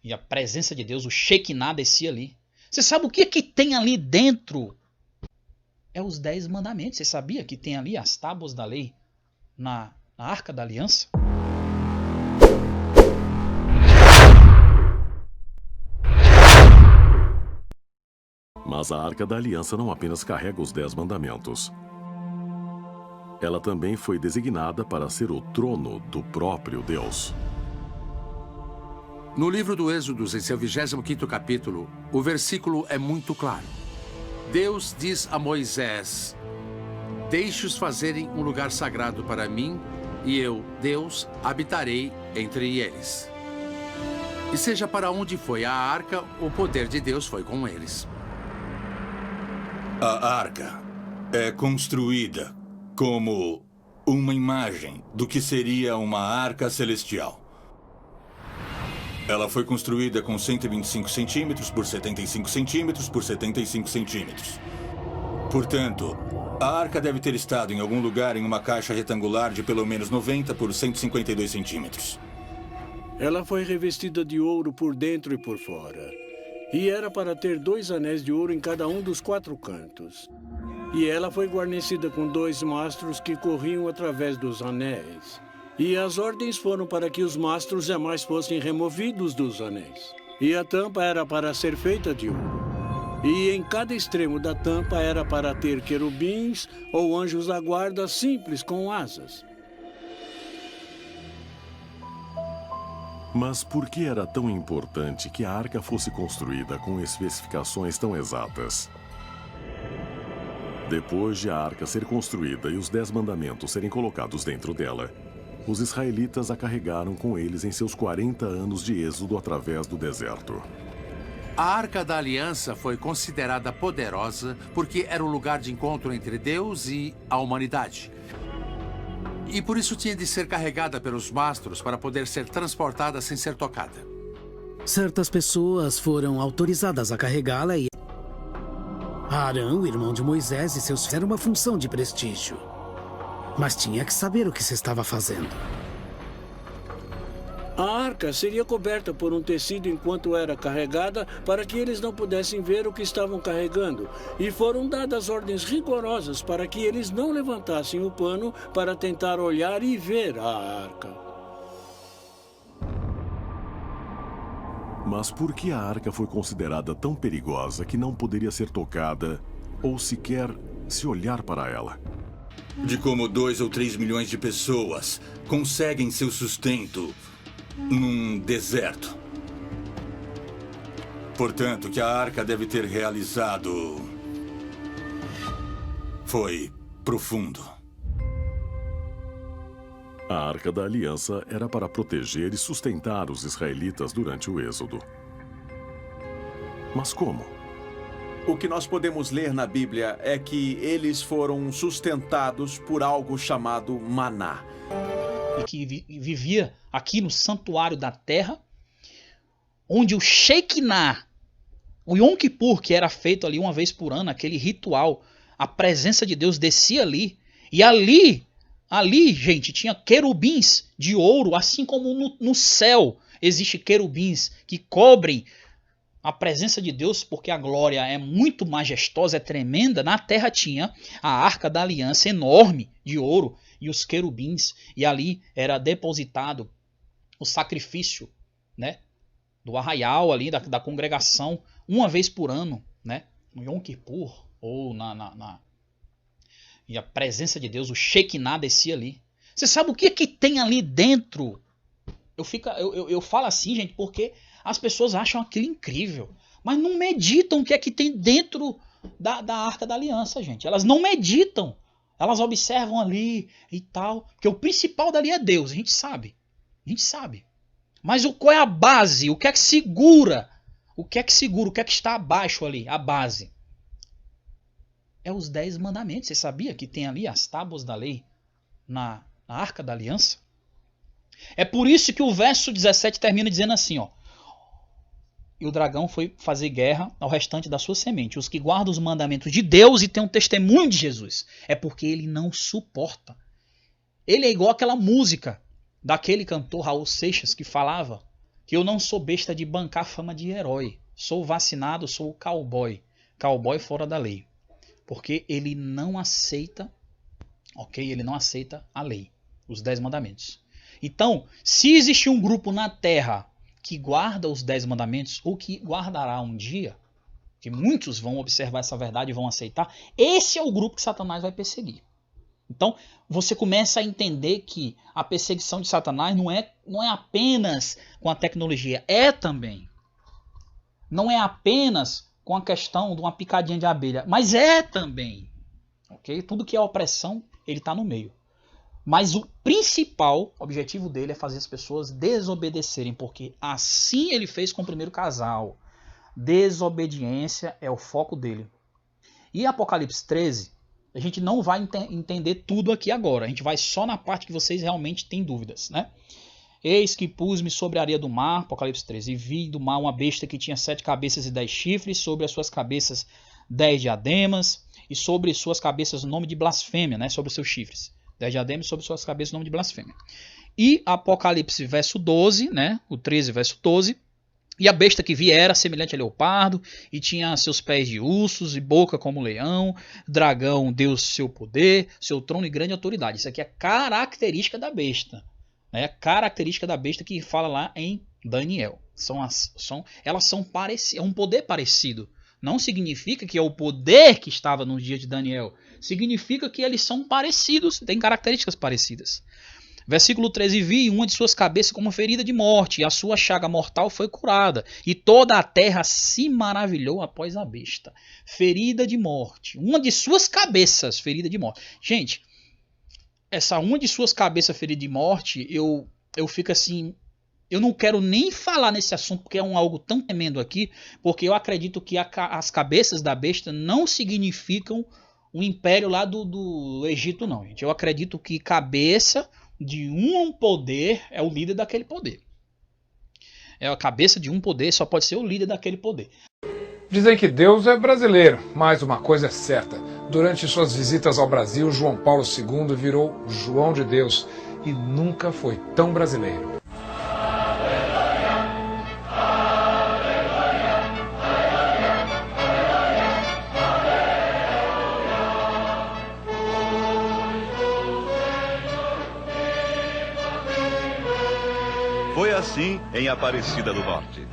E a presença de Deus, o Shekinah descia ali. Você sabe o que tem ali dentro? É os 10 mandamentos. Você sabia que tem ali as tábuas da lei na Arca da Aliança? Mas a Arca da Aliança não apenas carrega os 10 mandamentos. Ela também foi designada para ser o trono do próprio Deus. No livro do Êxodo, em seu 25º capítulo, o versículo é muito claro. Deus diz a Moisés: deixe-os fazerem um lugar sagrado para mim, e eu, Deus, habitarei entre eles. E seja para onde foi a arca, o poder de Deus foi com eles. A arca é construída como uma imagem do que seria uma arca celestial. Ela foi construída com 125 centímetros por 75 centímetros por 75 centímetros. Portanto, a arca deve ter estado em algum lugar em uma caixa retangular de pelo menos 90 por 152 centímetros. Ela foi revestida de ouro por dentro e por fora. E era para ter 2 anéis de ouro em cada um dos 4 cantos. E ela foi guarnecida com 2 mastros que corriam através dos anéis. E as ordens foram para que os mastros jamais fossem removidos dos anéis. E a tampa era para ser feita de ouro. E em cada extremo da tampa era para ter querubins ou anjos da guarda simples com asas. Mas por que era tão importante que a arca fosse construída com especificações tão exatas? Depois de a arca ser construída e os 10 mandamentos serem colocados dentro dela, os israelitas a carregaram com eles em seus 40 anos de êxodo através do deserto. A Arca da Aliança foi considerada poderosa porque era o lugar de encontro entre Deus e a humanidade. E por isso tinha de ser carregada pelos mastros para poder ser transportada sem ser tocada. Certas pessoas foram autorizadas a carregá-la e Arão, irmão de Moisés, e seus filhos, era uma função de prestígio. Mas tinha que saber o que se estava fazendo. A arca seria coberta por um tecido enquanto era carregada para que eles não pudessem ver o que estavam carregando. E foram dadas ordens rigorosas para que eles não levantassem o pano para tentar olhar e ver a arca. Mas por que a arca foi considerada tão perigosa que não poderia ser tocada ou sequer se olhar para ela? De como 2 ou 3 milhões de pessoas conseguem seu sustento num deserto. Portanto, que a arca deve ter realizado foi profundo. A Arca da Aliança era para proteger e sustentar os israelitas durante o êxodo. Mas como? O que nós podemos ler na Bíblia é que eles foram sustentados por algo chamado maná. E que vivia aqui no santuário da terra, onde o Shekinah, o Yom Kippur, que era feito ali uma vez por ano, aquele ritual, a presença de Deus descia ali. E ali, gente, tinha querubins de ouro, assim como no céu existe querubins que cobrem a presença de Deus, porque a glória é muito majestosa, é tremenda. Na terra tinha a Arca da Aliança enorme de ouro e os querubins, e ali era depositado o sacrifício, né, do arraial ali, da congregação, uma vez por ano, né, no Yom Kippur, ou e a presença de Deus, o Shekinah descia ali. Você sabe o que tem ali dentro? Eu falo assim, gente, porque as pessoas acham aquilo incrível, mas não meditam o que é que tem dentro da Arca da Aliança, gente. Elas não meditam. Elas observam ali e tal. Porque o principal dali é Deus, a gente sabe. A gente sabe. Mas qual é a base? O que é que segura? O que é que segura? O que é que está abaixo ali? A base. É os 10 mandamentos. Você sabia que tem ali as tábuas da lei na Arca da Aliança? É por isso que o verso 17 termina dizendo assim, ó. E o dragão foi fazer guerra ao restante da sua semente, os que guardam os mandamentos de Deus e têm um testemunho de Jesus. É porque ele não suporta. Ele é igual aquela música daquele cantor Raul Seixas que falava que eu não sou besta de bancar fama de herói. Sou vacinado, sou cowboy. Cowboy fora da lei. Porque ele não aceita, ok? Ele não aceita a lei, os 10 mandamentos. Então, se existe um grupo na Terra que guarda os 10 mandamentos, ou que guardará um dia, que muitos vão observar essa verdade e vão aceitar, esse é o grupo que Satanás vai perseguir. Então, você começa a entender que a perseguição de Satanás não é apenas com a tecnologia, é também. Não é apenas com a questão de uma picadinha de abelha, mas é também. Okay? Tudo que é opressão, ele está no meio. Mas o principal objetivo dele é fazer as pessoas desobedecerem, porque assim ele fez com o primeiro casal. Desobediência é o foco dele. E Apocalipse 13, a gente não vai entender tudo aqui agora. A gente vai só na parte que vocês realmente têm dúvidas, né? Eis que pus-me sobre a areia do mar, Apocalipse 13, e vi do mar uma besta que tinha 7 cabeças e 10 chifres, sobre as suas cabeças 10 diademas, e sobre suas cabeças o nome de blasfêmia, né? Sobre os seus chifres. 10 diademas, sobre suas cabeças o nome de blasfêmia. E Apocalipse verso 12, né? O 13 verso 12, e a besta que vi era semelhante a leopardo, e tinha seus pés de ursos, e boca como leão, dragão deu seu poder, seu trono e grande autoridade. Isso aqui é característica da besta. É a característica da besta que fala lá em Daniel. Elas são parecidas, é um poder parecido. Não significa que é o poder que estava nos dias de Daniel. Significa que eles são parecidos, têm características parecidas. Versículo 13, vi uma de suas cabeças como ferida de morte, e a sua chaga mortal foi curada, e toda a terra se maravilhou após a besta. Ferida de morte, uma de suas cabeças ferida de morte. Gente, essa uma de suas cabeças ferida de morte, eu fico assim, eu não quero nem falar nesse assunto, porque é algo tão tremendo aqui, porque eu acredito que as cabeças da besta não significam o império lá do Egito, não, gente. Eu acredito que cabeça de um poder é o líder daquele poder. É a cabeça de um poder, só pode ser o líder daquele poder. Dizem que Deus é brasileiro, mas uma coisa é certa. Durante suas visitas ao Brasil, João Paulo II virou João de Deus e nunca foi tão brasileiro. Foi assim em Aparecida do Norte.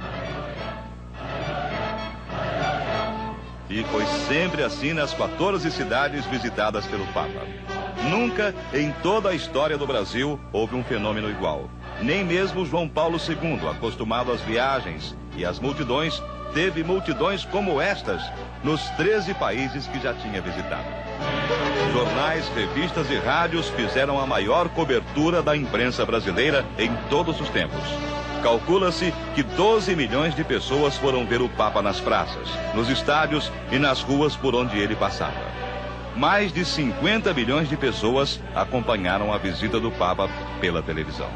E foi sempre assim nas 14 cidades visitadas pelo Papa. Nunca em toda a história do Brasil houve um fenômeno igual. Nem mesmo João Paulo II, acostumado às viagens e às multidões, teve multidões como estas nos 13 países que já tinha visitado. Jornais, revistas e rádios fizeram a maior cobertura da imprensa brasileira em todos os tempos. Calcula-se que 12 milhões de pessoas foram ver o Papa nas praças, nos estádios e nas ruas por onde ele passava. Mais de 50 milhões de pessoas acompanharam a visita do Papa pela televisão.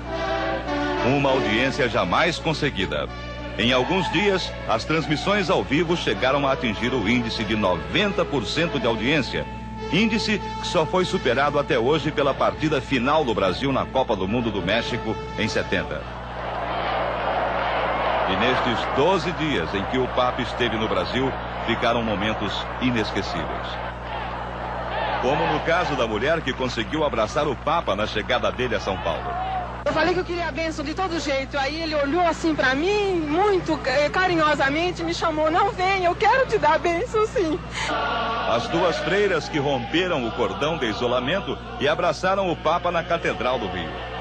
Uma audiência jamais conseguida. Em alguns dias, as transmissões ao vivo chegaram a atingir o índice de 90% de audiência, índice que só foi superado até hoje pela partida final do Brasil na Copa do Mundo do México em 70. E nestes 12 dias em que o Papa esteve no Brasil, ficaram momentos inesquecíveis. Como no caso da mulher que conseguiu abraçar o Papa na chegada dele a São Paulo. Eu falei que eu queria a bênção de todo jeito, aí ele olhou assim pra mim, muito carinhosamente, me chamou, não vem, eu quero te dar a bênção sim. As duas freiras que romperam o cordão de isolamento e abraçaram o Papa na Catedral do Rio.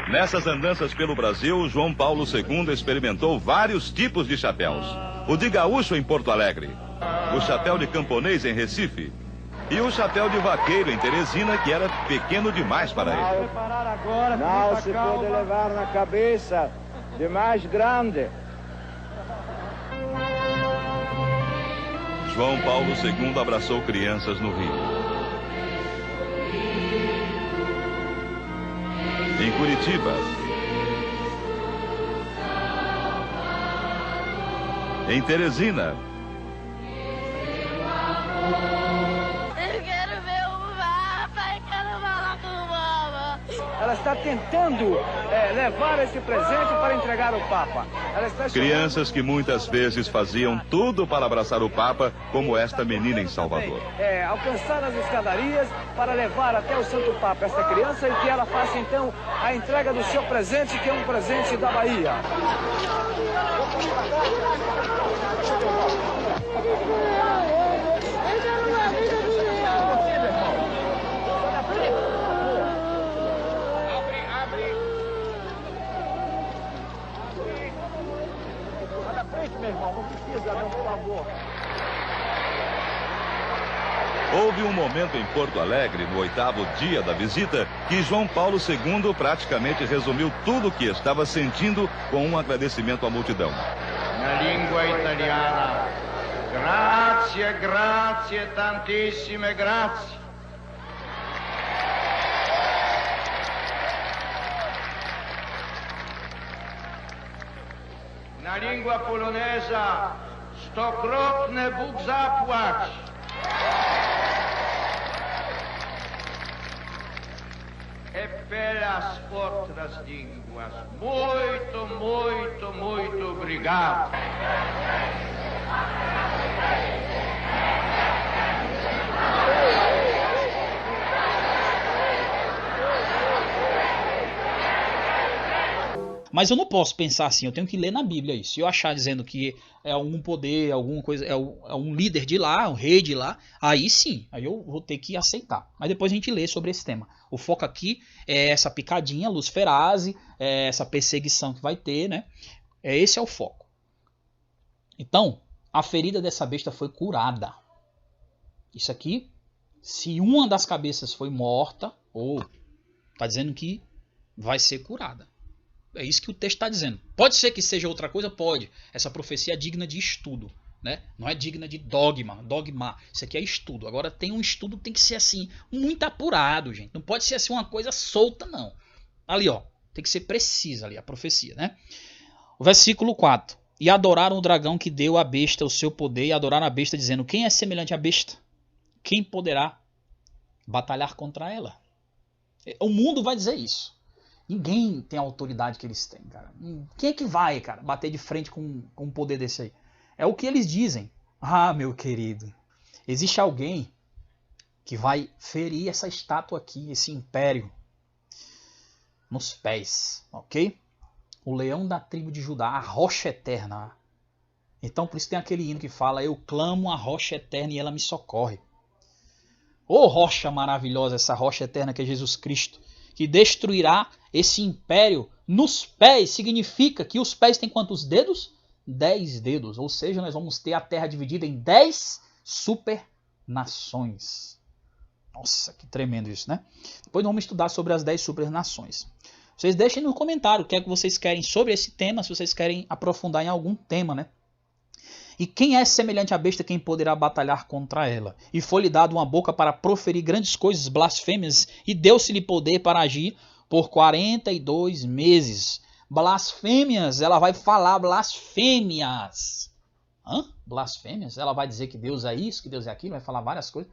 Nessas andanças pelo Brasil, João Paulo II experimentou vários tipos de chapéus. O de gaúcho em Porto Alegre, o chapéu de camponês em Recife e o chapéu de vaqueiro em Teresina, que era pequeno demais para ele. Não se pode levar na cabeça de mais grande. João Paulo II abraçou crianças no Rio. Em Curitiba, em Teresina. Eu quero ver o Papa, eu quero falar com o Papa. Ela está tentando levar esse presente para entregar ao Papa. Ela está Crianças que muitas vezes faziam tudo para abraçar o Papa, como esta menina em Salvador. Alcançar as escadarias para levar até o Santo Papa esta criança e que ela faça então a entrega do seu presente, que é um presente da Bahia. Meu irmão, não precisa, não, por favor. Houve um momento em Porto Alegre, no 8º dia da visita, que João Paulo II praticamente resumiu tudo o que estava sentindo com um agradecimento à multidão. Na língua italiana, grazie, grazie, tantissime grazie. Na língua polonesa, stokrotne Bóg zapłać. E pelas outras línguas, muito, muito, muito obrigado. Mas eu não posso pensar assim, eu tenho que ler na Bíblia isso. Se eu achar dizendo que é algum poder, alguma coisa, é um líder de lá, um rei de lá, aí sim, aí eu vou ter que aceitar. Mas depois a gente lê sobre esse tema. O foco aqui é essa picadinha, Luciferase, essa perseguição que vai ter, né? Esse é o foco. Então, a ferida dessa besta foi curada. Isso aqui, se uma das cabeças foi morta, ou está dizendo que vai ser curada. É isso que o texto está dizendo. Pode ser que seja outra coisa? Pode. Essa profecia é digna de estudo, né? Não é digna de dogma. Isso aqui é estudo. Agora tem um estudo, tem que ser assim, muito apurado, gente. Não pode ser assim uma coisa solta, não. Ali, ó, tem que ser precisa ali a profecia, né? O versículo 4. E adoraram o dragão que deu à besta o seu poder, e adoraram a besta, dizendo: quem é semelhante à besta? Quem poderá batalhar contra ela? O mundo vai dizer isso. Ninguém tem a autoridade que eles têm, cara. Quem é que vai, cara, bater de frente com um poder desse aí? É o que eles dizem. Ah, meu querido, existe alguém que vai ferir essa estátua aqui, esse império, nos pés, ok? O leão da tribo de Judá, a rocha eterna. Então, por isso tem aquele hino que fala: eu clamo a rocha eterna e ela me socorre. Ô rocha maravilhosa, essa rocha eterna que é Jesus Cristo, que destruirá esse império nos pés. Significa que os pés têm quantos dedos? 10 dedos. Ou seja, nós vamos ter a terra dividida em 10 super nações. Nossa, que tremendo isso, né? Depois vamos estudar sobre as 10 super nações. Vocês deixem no comentário o que é que vocês querem sobre esse tema, se vocês querem aprofundar em algum tema, né? E quem é semelhante à besta, quem poderá batalhar contra ela? E foi-lhe dado uma boca para proferir grandes coisas, blasfêmias, e deu-se-lhe poder para agir por 42 meses. Blasfêmias, ela vai falar blasfêmias. Hã? Blasfêmias? Ela vai dizer que Deus é isso, que Deus é aquilo, vai falar várias coisas.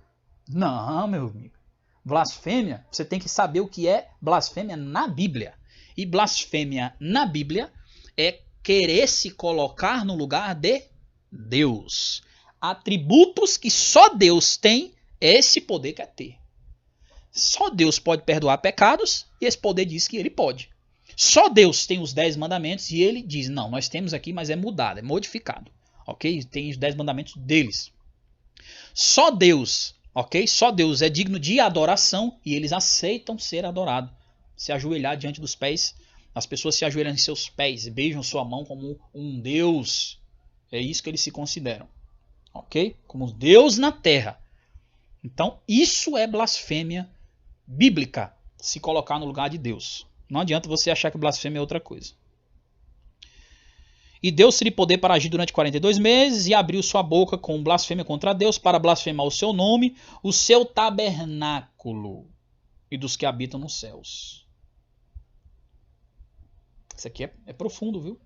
Não, meu amigo. Blasfêmia, você tem que saber o que é blasfêmia na Bíblia. E blasfêmia na Bíblia é querer se colocar no lugar de Deus. Atributos que só Deus tem, esse poder quer ter. Só Deus pode perdoar pecados e esse poder diz que ele pode. Só Deus tem os 10 mandamentos e ele diz: não, nós temos aqui, mas é mudado, é modificado. Ok? Tem os 10 mandamentos deles. Só Deus, ok? Só Deus é digno de adoração e eles aceitam ser adorados. Se ajoelhar diante dos pés, as pessoas se ajoelham em seus pés e beijam sua mão como um Deus. É isso que eles se consideram, ok? Como Deus na terra. Então, isso é blasfêmia bíblica, se colocar no lugar de Deus. Não adianta você achar que blasfêmia é outra coisa. E deu-se-lhe poder para agir durante 42 meses e abriu sua boca com blasfêmia contra Deus para blasfemar o seu nome, o seu tabernáculo e dos que habitam nos céus. Isso aqui é profundo, viu?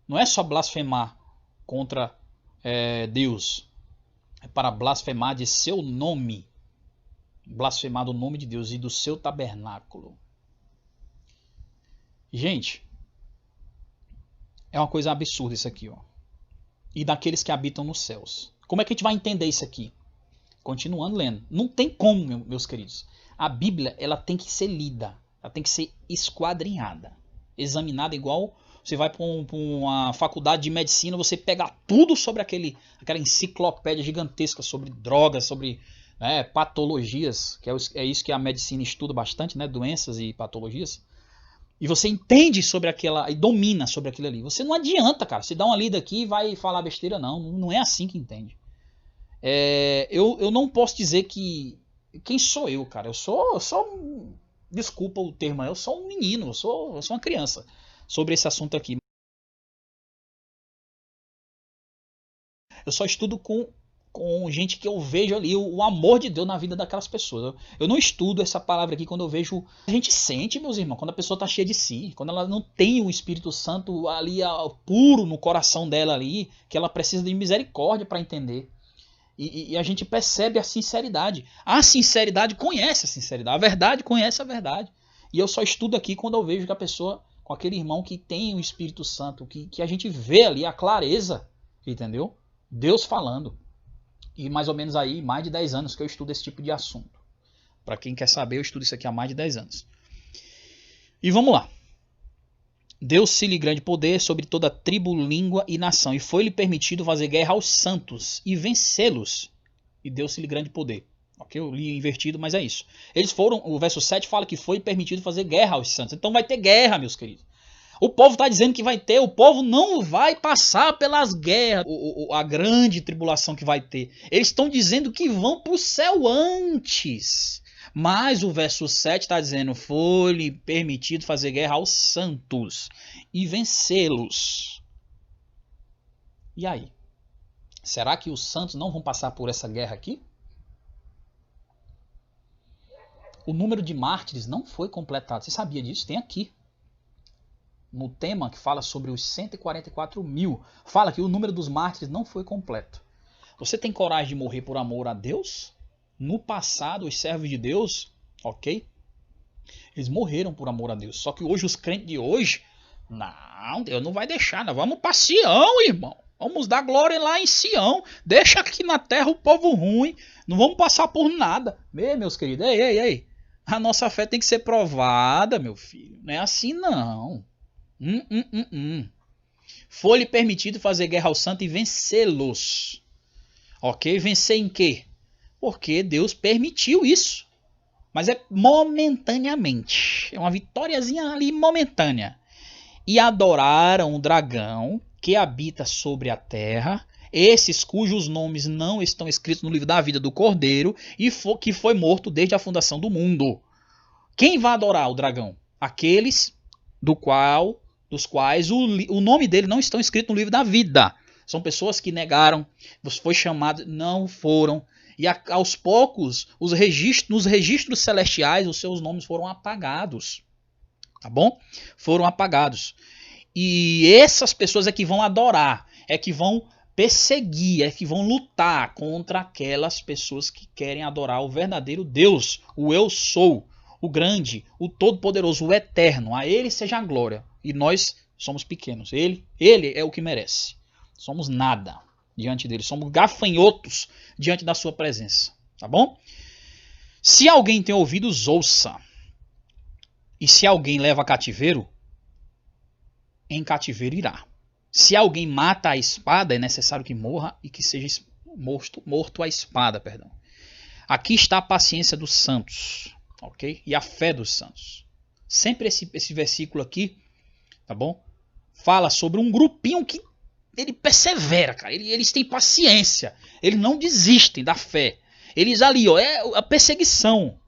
Não é só blasfemar contra Deus, é para blasfemar de seu nome, blasfemar do nome de Deus e do seu tabernáculo. Gente, é uma coisa absurda isso aqui, ó. E daqueles que habitam nos céus. Como é que a gente vai entender isso aqui? Continuando lendo. Não tem como, meus queridos. A Bíblia, ela tem que ser lida. Ela tem que ser esquadrinhada. Examinada igual você vai para uma faculdade de medicina, você pega tudo sobre aquela enciclopédia gigantesca sobre drogas, sobre patologias, que é isso que a medicina estuda bastante, né? Doenças e patologias. E você entende sobre aquela, e domina sobre aquilo ali. Você não adianta, cara, você dá uma lida aqui e vai falar besteira, não. Não é assim que entende. Eu não posso dizer que... Quem sou eu, cara? Eu sou desculpa o termo, eu sou um menino, eu sou uma criança sobre esse assunto aqui. Eu só estudo com gente que eu vejo ali o amor de Deus na vida daquelas pessoas. Eu não estudo essa palavra aqui quando eu vejo... A gente sente, meus irmãos, quando a pessoa está cheia de si, quando ela não tem o Espírito Santo ali puro no coração dela ali, que ela precisa de misericórdia para entender. E a gente percebe a sinceridade. A sinceridade conhece a sinceridade. A verdade conhece a verdade. E eu só estudo aqui quando eu vejo que a pessoa, com aquele irmão que tem o Espírito Santo, que a gente vê ali a clareza, entendeu? Deus falando. E mais ou menos aí, mais de 10 anos que eu estudo esse tipo de assunto. Para quem quer saber, eu estudo isso aqui há mais de 10 anos. E vamos lá. Deu-se-lhe grande poder sobre toda tribo, língua e nação, e foi-lhe permitido fazer guerra aos santos e vencê-los. E deu-se-lhe grande poder. Ok, eu li invertido, mas é isso. Eles foram, o verso 7 fala que foi permitido fazer guerra aos santos. Então vai ter guerra, meus queridos. O povo está dizendo que vai ter, o povo não vai passar pelas guerras, a grande tribulação que vai ter. Eles estão dizendo que vão para o céu antes. Mas o verso 7 está dizendo, foi-lhe permitido fazer guerra aos santos e vencê-los. E aí? Será que os santos não vão passar por essa guerra aqui? O número de mártires não foi completado. Você sabia disso? Tem aqui. No tema que fala sobre os 144 mil, fala que o número dos mártires não foi completo. Você tem coragem de morrer por amor a Deus? No passado, os servos de Deus, ok? Eles morreram por amor a Deus. Só que hoje, os crentes de hoje, não, Deus não vai deixar. Nós vamos para Sião, irmão. Vamos dar glória lá em Sião. Deixa aqui na terra o povo ruim. Não vamos passar por nada. Meus queridos, ei. A nossa fé tem que ser provada, meu filho. Não é assim, não. Foi-lhe permitido fazer guerra ao santo e vencê-los. Ok? Vencer em quê? Porque Deus permitiu isso. Mas é momentaneamente. É uma vitóriazinha ali momentânea. E adoraram o dragão que habita sobre a terra, esses cujos nomes não estão escritos no livro da vida do Cordeiro e que foi morto desde a fundação do mundo. Quem vai adorar o dragão? Aqueles dos quais o nome dele não estão escrito no livro da vida. São pessoas que negaram, foi chamado, não foram. E aos poucos, nos registros celestiais, os seus nomes foram apagados. Tá bom? Foram apagados. E essas pessoas é que vão adorar, é que vão perseguir, é que vão lutar contra aquelas pessoas que querem adorar o verdadeiro Deus, o Eu Sou, o grande, o todo-poderoso, o eterno. A ele seja a glória. E nós somos pequenos. Ele é o que merece. Somos nada diante dele. Somos gafanhotos diante da sua presença. Tá bom? Se alguém tem ouvidos, ouça. E se alguém leva cativeiro, em cativeiro irá. Se alguém mata a espada, é necessário que morra e que seja morto a espada. Perdão. Aqui está a paciência dos santos. Ok? E a fé dos santos. Sempre esse versículo aqui, tá bom? Fala sobre um grupinho que ele persevera, cara. Eles têm paciência. Eles não desistem da fé. Eles ali, ó, é a perseguição.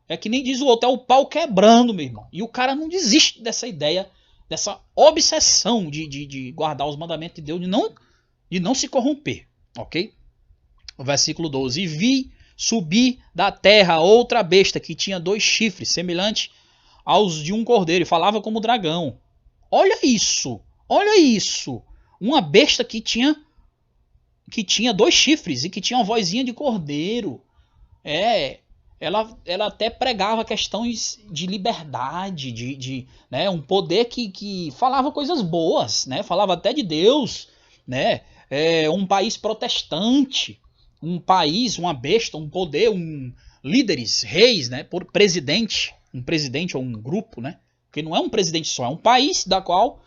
É que nem diz o outro, é o pau quebrando, meu irmão. E o cara não desiste dessa ideia, dessa obsessão de guardar os mandamentos de Deus, de não se corromper. Ok? O versículo 12. E vi subir da terra outra besta que tinha 2 chifres, semelhante aos de um cordeiro, e falava como dragão. Olha isso. Uma besta que tinha que tinha 2 chifres e que tinha uma vozinha de cordeiro. Ela até pregava questões de liberdade, né, um poder que falava coisas boas, né, falava até de Deus, né, um país protestante, um país, uma besta, um poder, líderes, reis, né, por presidente, um presidente ou um grupo, né, porque não é um presidente só, é um país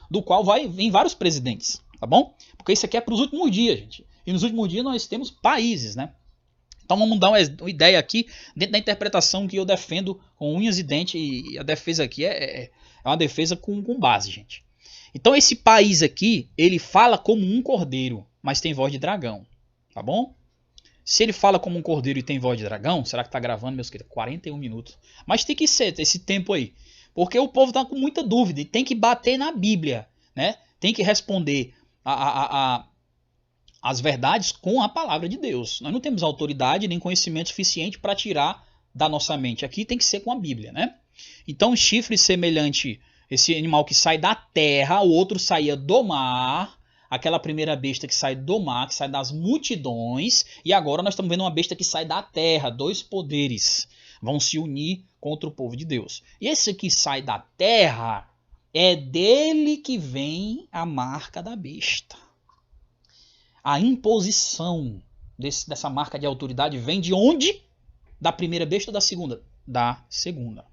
do qual vem vários presidentes, tá bom? Porque isso aqui é para os últimos dias, gente, e nos últimos dias nós temos países, né. Então vamos dar uma ideia aqui dentro da interpretação que eu defendo com unhas e dentes, e a defesa aqui é uma defesa com base, gente. Então esse país aqui, ele fala como um cordeiro, mas tem voz de dragão, tá bom? Se ele fala como um cordeiro e tem voz de dragão, será que tá gravando, meus queridos? 41 minutos. Mas tem que ser esse tempo aí, porque o povo tá com muita dúvida e tem que bater na Bíblia, né? Tem que responder as verdades com a palavra de Deus. Nós não temos autoridade nem conhecimento suficiente para tirar da nossa mente. Aqui tem que ser com a Bíblia, né? Então, chifre semelhante, esse animal que sai da terra, o outro saía do mar, aquela primeira besta que sai do mar, que sai das multidões, e agora nós estamos vendo uma besta que sai da terra. 2 poderes vão se unir contra o povo de Deus. E esse que sai da terra, é dele que vem a marca da besta. A imposição dessa marca de autoridade vem de onde? Da primeira besta ou da segunda? Da segunda.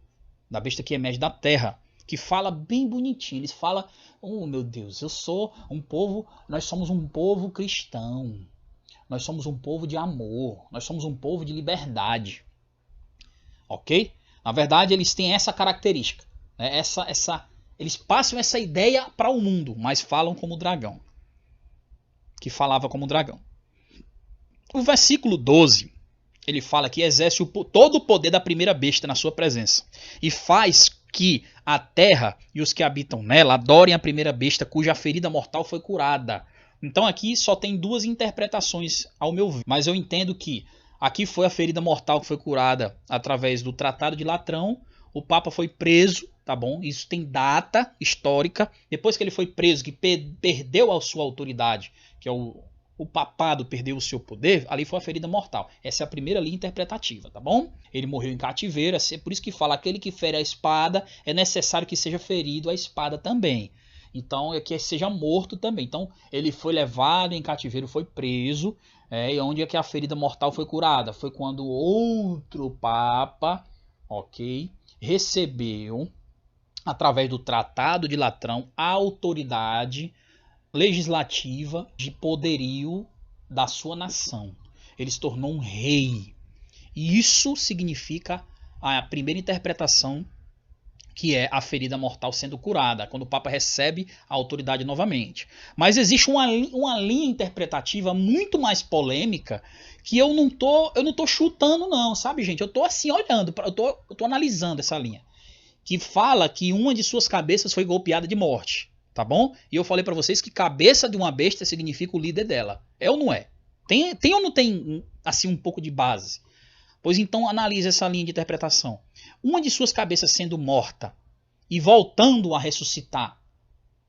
Da besta que emerge da terra. Que fala bem bonitinho. Eles falam, oh meu Deus, eu sou um povo, nós somos um povo cristão. Nós somos um povo de amor. Nós somos um povo de liberdade. Ok? Na verdade, eles têm essa característica. Né? Eles passam essa ideia para o mundo, mas falam como dragão. Que falava como dragão. O versículo 12, ele fala que exerce todo o poder da primeira besta na sua presença e faz que a terra e os que habitam nela adorem a primeira besta cuja ferida mortal foi curada. Então aqui só tem 2 interpretações ao meu ver, mas eu entendo que aqui foi a ferida mortal que foi curada através do Tratado de Latrão. O Papa foi preso, tá bom? Isso tem data histórica. Depois que ele foi preso, que perdeu a sua autoridade, que é o papado perdeu o seu poder, ali foi a ferida mortal. Essa é a primeira linha interpretativa, tá bom? Ele morreu em cativeiro, é por isso que fala, aquele que fere a espada, é necessário que seja ferido a espada também. Então, é que seja morto também. Então, ele foi levado em cativeiro, foi preso, e onde é que a ferida mortal foi curada? Foi quando outro papa, ok, recebeu, através do Tratado de Latrão, a autoridade legislativa de poderio da sua nação. Ele se tornou um rei. E isso significa a primeira interpretação, que é a ferida mortal sendo curada, quando o Papa recebe a autoridade novamente. Mas existe uma linha interpretativa muito mais polêmica, que eu não tô chutando não, sabe, gente? Eu tô assim olhando, eu tô analisando essa linha, que fala que uma de suas cabeças foi golpeada de morte. Tá bom? E eu falei para vocês que cabeça de uma besta significa o líder dela. É ou não é? Tem ou não tem assim um pouco de base? Pois então analise essa linha de interpretação. Uma de suas cabeças sendo morta e voltando a ressuscitar,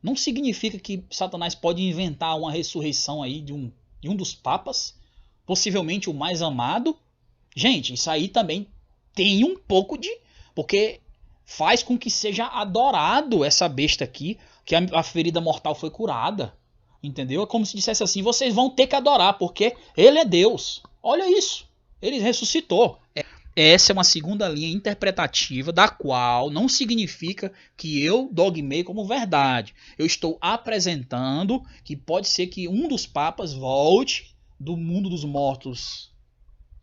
não significa que Satanás pode inventar uma ressurreição aí de um dos papas, possivelmente o mais amado. Gente, isso aí também tem um pouco de... porque faz com que seja adorado essa besta aqui, que a ferida mortal foi curada, entendeu? É como se dissesse assim, vocês vão ter que adorar, porque ele é Deus. Olha isso, ele ressuscitou. Essa é uma segunda linha interpretativa, da qual não significa que eu dogmei como verdade. Eu estou apresentando que pode ser que um dos papas volte do mundo dos mortos,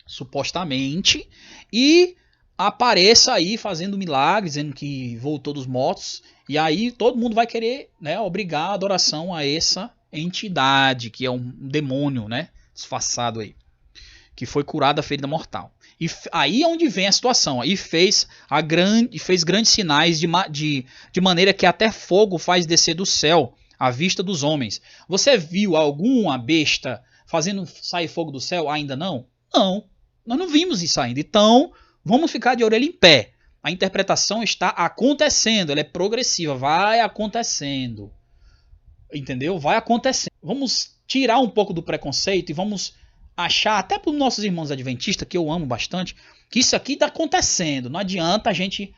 supostamente, e apareça aí fazendo milagres, dizendo que voltou dos mortos, e aí todo mundo vai querer, né, obrigar a adoração a essa entidade, que é um demônio, né, disfarçado aí, que foi curado da ferida mortal. E aí é onde vem a situação, aí fez grandes sinais de maneira que até fogo faz descer do céu à vista dos homens. Você viu alguma besta fazendo sair fogo do céu? Ainda não? Não, nós não vimos isso ainda. Então, vamos ficar de orelha em pé. A interpretação está acontecendo, ela é progressiva, vai acontecendo. Entendeu? Vai acontecendo. Vamos tirar um pouco do preconceito e vamos achar, até para os nossos irmãos adventistas, que eu amo bastante, que isso aqui está acontecendo. Não adianta a gente,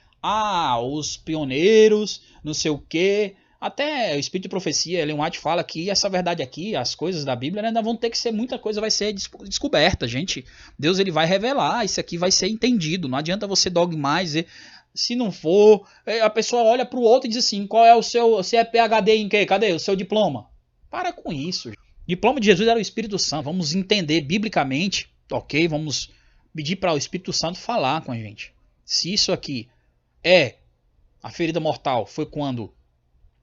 os pioneiros, não sei o quê. Até o Espírito de Profecia, Ellen White fala que essa verdade aqui, as coisas da Bíblia, ainda vão ter que ser, muita coisa vai ser descoberta, gente. Deus ele vai revelar, isso aqui vai ser entendido. Não adianta você dogmar e dizer, se não for, a pessoa olha para o outro e diz assim, qual é o seu, você é PhD em quê? Cadê o seu diploma? Para com isso. O diploma de Jesus era o Espírito Santo. Vamos entender biblicamente, ok? Vamos pedir para o Espírito Santo falar com a gente. Se isso aqui é a ferida mortal, foi quando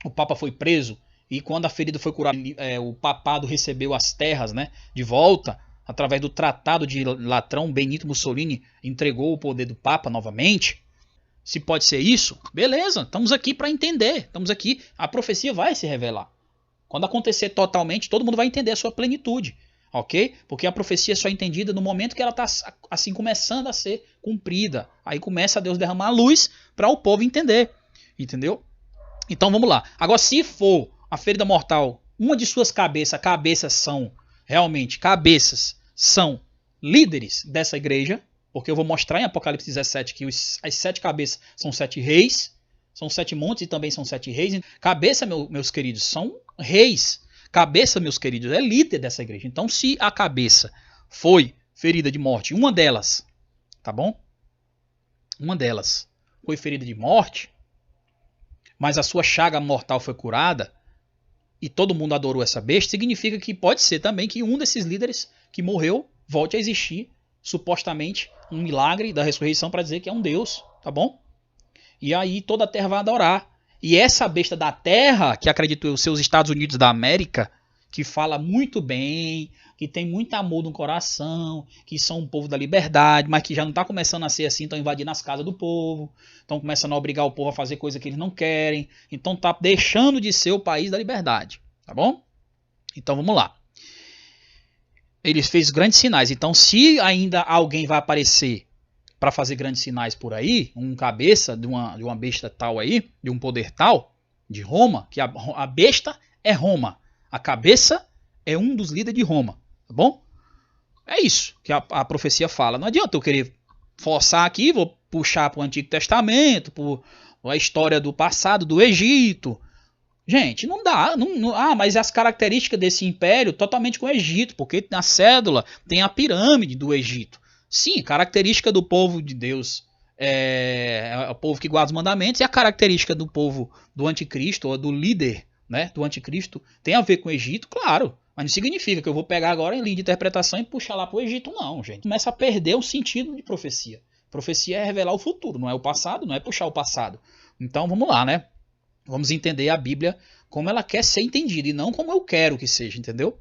o Papa foi preso e quando a ferida foi curada, o papado recebeu as terras, né, de volta, através do Tratado de Latrão, Benito Mussolini entregou o poder do Papa novamente. Se pode ser isso, beleza, estamos aqui para entender, estamos aqui, a profecia vai se revelar. Quando acontecer totalmente, todo mundo vai entender a sua plenitude, ok? Porque a profecia é só entendida no momento que ela está assim começando a ser cumprida. Aí começa a Deus derramar a luz para o povo entender, entendeu? Então vamos lá. Agora, se for a ferida mortal, uma de suas cabeças são, realmente, cabeças são líderes dessa igreja, porque eu vou mostrar em Apocalipse 17 que as 7 cabeças são 7 reis, são 7 montes e também são 7 reis. Cabeça, meus queridos, são reis. Cabeça, meus queridos, é líder dessa igreja. Então, se a cabeça foi ferida de morte, uma delas, tá bom? Uma delas foi ferida de morte, mas a sua chaga mortal foi curada e todo mundo adorou essa besta, significa que pode ser também que um desses líderes que morreu volte a existir, supostamente um milagre da ressurreição para dizer que é um Deus, tá bom? E aí toda a terra vai adorar. E essa besta da terra, que acredito eu, seus Estados Unidos da América, que fala muito bem, que tem muito amor no coração, que são um povo da liberdade, mas que já não está começando a ser assim, estão invadindo as casas do povo, estão começando a obrigar o povo a fazer coisa que eles não querem, então está deixando de ser o país da liberdade, tá bom? Então vamos lá. Ele fez grandes sinais, então se ainda alguém vai aparecer para fazer grandes sinais por aí, um cabeça de uma besta tal aí, de um poder tal, de Roma, que a besta é Roma, a cabeça é um dos líderes de Roma, tá bom? É isso que a profecia fala. Não adianta eu querer forçar aqui, vou puxar para o Antigo Testamento, para a história do passado, do Egito. Gente, não dá. Mas as características desse império totalmente com o Egito, porque na cédula tem a pirâmide do Egito. Sim, característica do povo de Deus é o povo que guarda os mandamentos, e a característica do povo do anticristo, ou do líder, né, do anticristo, tem a ver com o Egito, claro. Mas não significa que eu vou pegar agora em linha de interpretação e puxar lá para o Egito, não, gente. Começa a perder o sentido de profecia. Profecia é revelar o futuro, não é o passado, não é puxar o passado. Então vamos lá, né? Vamos entender a Bíblia como ela quer ser entendida e não como eu quero que seja, entendeu?